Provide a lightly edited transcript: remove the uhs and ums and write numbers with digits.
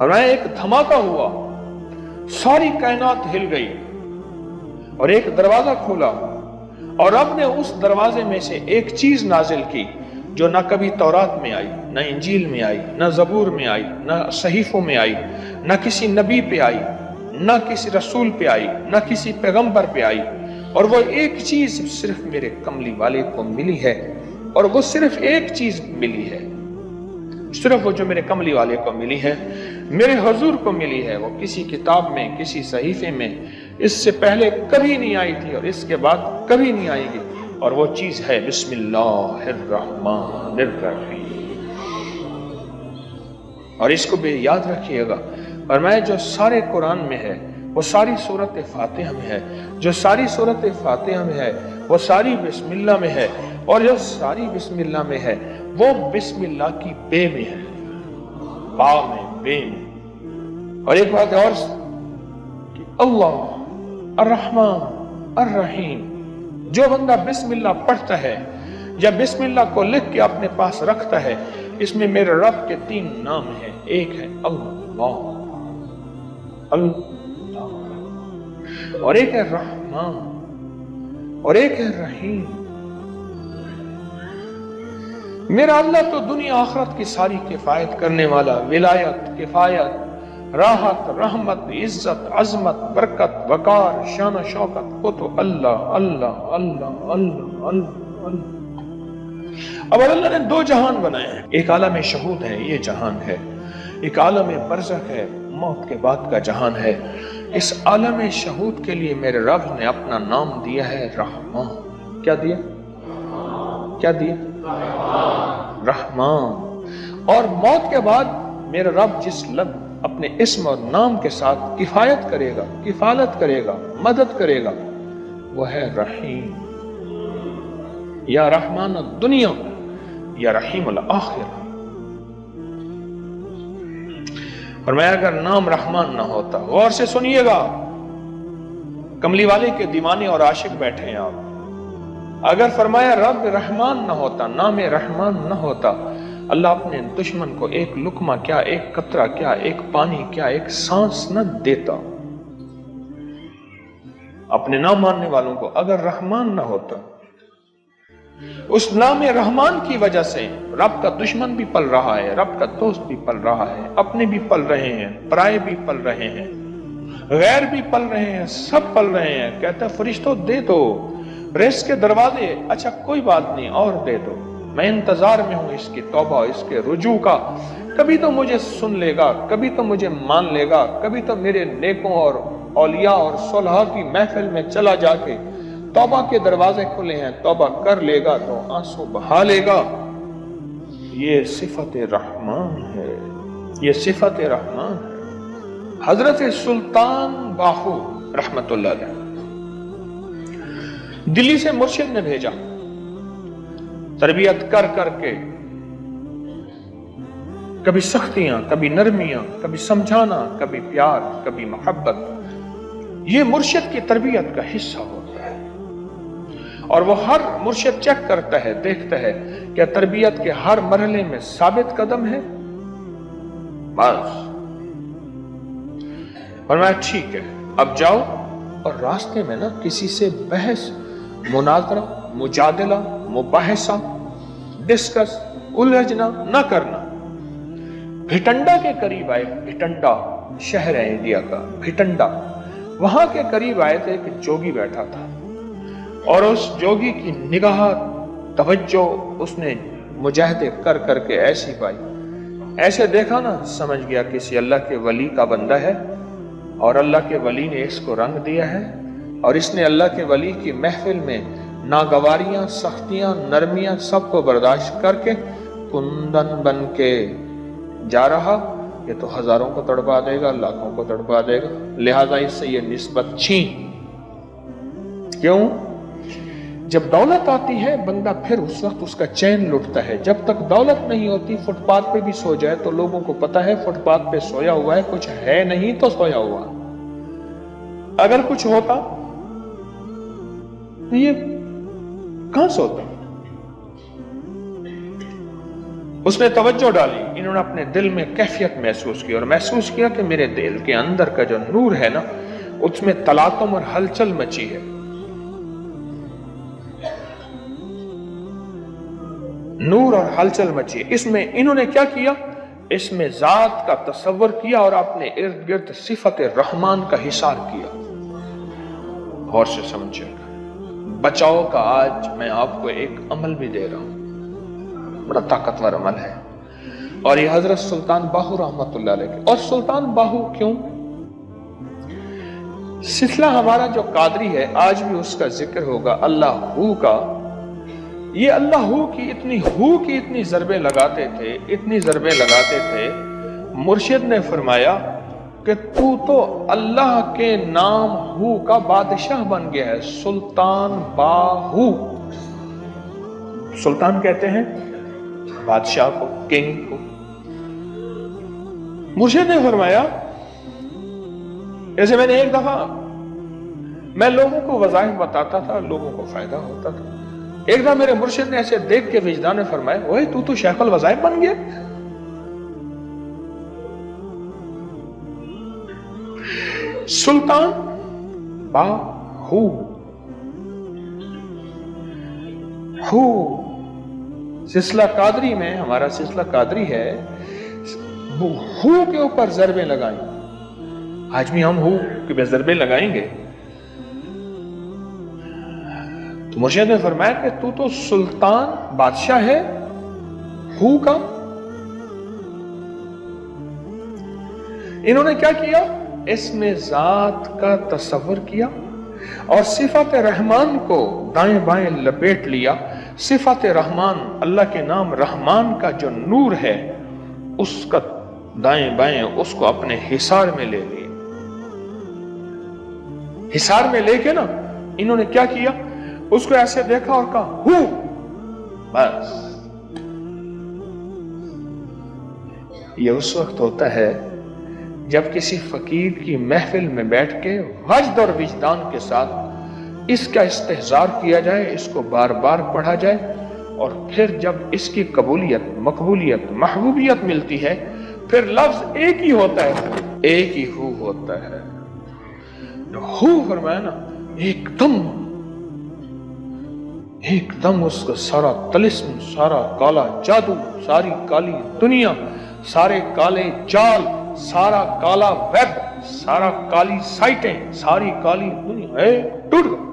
और एक धमाका हुआ, सारी कायनात हिल गई और एक दरवाजा खोला और रब ने उस दरवाजे में से एक चीज नाजिल की जो ना कभी तौरात में आई, ना इंजील में आई, ना ज़बूर में आई, ना सहीफों में आई, ना किसी नबी पे आई, ना किसी रसूल पे आई, ना किसी पैगंबर पे आई। और वो एक चीज सिर्फ मेरे कमली वाले को मिली है, और वो सिर्फ एक चीज मिली है, सिर्फ वो जो मेरे कमली वाले को मिली है, मेरे हुजूर को मिली है। वो किसी किताब में, किसी सहीफे में इससे पहले कभी नहीं आई थी और इसके बाद कभी नहीं आएगी, और वो चीज है बिस्मिल्लाहिर्रहमानिर्रहीम। और इसको भी याद रखिएगा। और मैं जो सारे कुरान में है वो सारी सूरत फातिहा में है, जो सारी सूरत फातिहा में है वो सारी बिस्मिल्लाह में है, और जो सारी बिस्मिल्लाह में है वो बिस्मिल्लाह की बे में है, बा में, बे में। और एक बात और कि अल्लाह अर्रहमान अर्रहीम, जो बंदा बिस्मिल्लाह पढ़ता है या बिस्मिल्लाह को लिख के अपने पास रखता है, इसमें मेरे रब के 3 नाम हैं। एक है अल्लाह, अल्लाह, और एक है रहमान, और एक है रहीम। मेरा अल्लाह तो दुनिया आखिरत की सारी किफायत करने वाला, विलायत, किफायत, राहत, रहमत, इज्जत, अजमत, बरकत, वकार, शान शौकत, वो तो अल्लाह अल्लाह अल्लाह अल्लाह अल्लाह अल्लाह। अब अल्लाह ने 2 जहान बनाए हैं, एक आलम शहूद है, ये जहान है, एक आलम बरज़ख है, मौत के बाद का जहान है। इस आलम शहूद के लिए मेरे रब ने अपना नाम दिया है रहमान। क्या दिया? क्या दिया? रहमान। और मौत के बाद मेरा रब जिस लब अपने इस्म और नाम के साथ किफायत करेगा, किफालत करेगा, मदद करेगा, वो है रहीम। या रहमान दुनिया या रहीम आखिर। और मैं अगर नाम रहमान ना होता, गौर से सुनिएगा, कमली वाले के दीवाने और आशिक बैठे हैं आप, अगर फरमाया रब रहमान ना होता, नाम रहमान ना होता, अल्लाह अपने दुश्मन को एक लुकमा क्या, एक कतरा क्या, एक पानी क्या, एक सांस न देता। अपने ना मानने वालों को अगर रहमान ना होता, उस नाम रहमान की वजह से रब का दुश्मन भी पल रहा है, रब का दोस्त भी पल रहा है, अपने भी पल रहे हैं, पराए भी पल रहे हैं, गैर भी पल रहे हैं, सब पल रहे हैं। कहता है फरिश्तों दे दो रिज़्क़ के दरवाजे, अच्छा कोई बात नहीं और दे दो, मैं इंतजार में हूं इसकी तौबा, इसके रुजू का। कभी तो मुझे सुन लेगा, कभी तो मुझे मान लेगा, कभी तो मेरे नेकों और औलिया और सुलहा की महफिल में चला जाके तौबा के दरवाजे खुले हैं, तौबा कर लेगा तो आंसू बहा लेगा। ये सिफत रहमान है, ये सिफत रहमान है। हजरत सुल्तान बाहू रहमतुल्लाह अलैह दिल्ली से मुर्शिद ने भेजा, तरबियत कर करके, कभी सख्तियां, कभी नरमियां, कभी समझाना, कभी प्यार, कभी मोहब्बत, ये मुर्शिद की तरबियत का हिस्सा होता है। और वो हर मुर्शिद चेक करता है, देखता है क्या तरबियत के हर मरहले में साबित कदम है, बस। और मैं ठीक है अब जाओ, और रास्ते में ना किसी से बहस, मुनाजरा, मुजादला, मुबाहिसा, डिस्कस, उलझना न करना। भिटंडा के करीब आए, भिटंडा शहर है इंडिया का, भिटंडा, वहां के करीब आए थे, एक जोगी बैठा था, और उस जोगी की निगाह, तवज्जो उसने मुजाहिदे कर करके ऐसी पाई, ऐसे देखा ना, समझ गया किसी अल्लाह के वली का बंदा है, और अल्लाह के वली ने इसको रंग दिया है, और इसने अल्लाह के वली की महफिल में नागवारियां, सख्तियां, नरमियां सबको बर्दाश्त करके कुंदन बन के जा रहा। ये तो हजारों को तड़पा देगा, लाखों को तड़पा देगा, लिहाजा इससे ये निस्बत छीन। क्यों? जब दौलत आती है बंदा फिर उस वक्त उसका चैन लुटता है, जब तक दौलत नहीं होती फुटपाथ पे भी सो जाए तो लोगों को पता है फुटपाथ पे सोया हुआ है, कुछ है नहीं तो सोया हुआ। अगर कुछ होता तो ये कहां सोता? उसने तवज्जो डाली, इन्होंने अपने दिल में कैफियत महसूस की और महसूस किया कि मेरे दिल के अंदर का जो नूर है ना, उसमें तलातुम और हलचल मची है। नूर और हलचल मची। इसमें इन्होंने क्या किया, इसमें जात का तसव्वुर किया और अपने इर्द गिर्द सिफत रहमान का हिसार किया। गौर से समझिएगा, बचाव का आज मैं आपको एक अमल भी दे रहा हूं, बड़ा ताकतवर अमल है। और ये हजरत सुल्तान बाहू रहमतुल्लाह अलैह। और सुल्तान बाहू क्यों? सिलसिला हमारा जो कादरी है आज भी उसका जिक्र होगा, अल्लाह हू का। ये अल्लाह हू की इतनी ज़रबे लगाते थे, इतनी ज़रबे लगाते थे, मुर्शिद ने फरमाया कि तू तो अल्लाह के नाम हू का बादशाह बन गया है। सुल्तान बाहू, सुल्तान कहते हैं बादशाह को, किंग को। मुर्शिद ने फरमाया, जैसे मैंने एक दफा मैं लोगों को वज़ाइफ बताता था, लोगों को फायदा होता था। एक दफा मेरे मुर्शिद ने ऐसे देख के विजदान ने फरमाया, ओए तू तो शेखुल वज़ाइफ बन गया। सुल्तान बाहू, हू सिलसिला कादरी में, हमारा सिलसिला कादरी है, हू के ऊपर ज़रबे लगाई। आज भी हम हू के ज़रबे लगाएंगे। तो मुर्शिद ने फरमाया कि तू तो सुल्तान बादशाह है हू का। इन्होंने क्या किया, इसमें जात का तसव्वुर किया और सिफत रहमान को दाएं बाएं लपेट लिया। सिफत रहमान, अल्लाह के नाम रहमान का जो नूर है, उसका दाएं बाएं उसको अपने हिसार में ले लिया। हिसार में लेके ना इन्होंने क्या किया, उसको ऐसे देखा और कहा हूं, बस। ये उस वक्त होता है जब किसी फकीर की महफिल में बैठ के वजद और विजदान के साथ इसका इस्तेहजार किया जाए, इसको बार बार पढ़ा जाए, और फिर जब इसकी कबूलियत, मकबूलियत, महबूबियत मिलती है, फिर लफ्ज एक ही होता है, एक ही हू होता है। हू फरमाया ना, एकदम उसका सारा तलिस्म, सारा काला जादू, सारी काली दुनिया, सारे काले जाल, सारा काला वेब, सारा काली साइटें, सारी काली दुनिया टूट गई।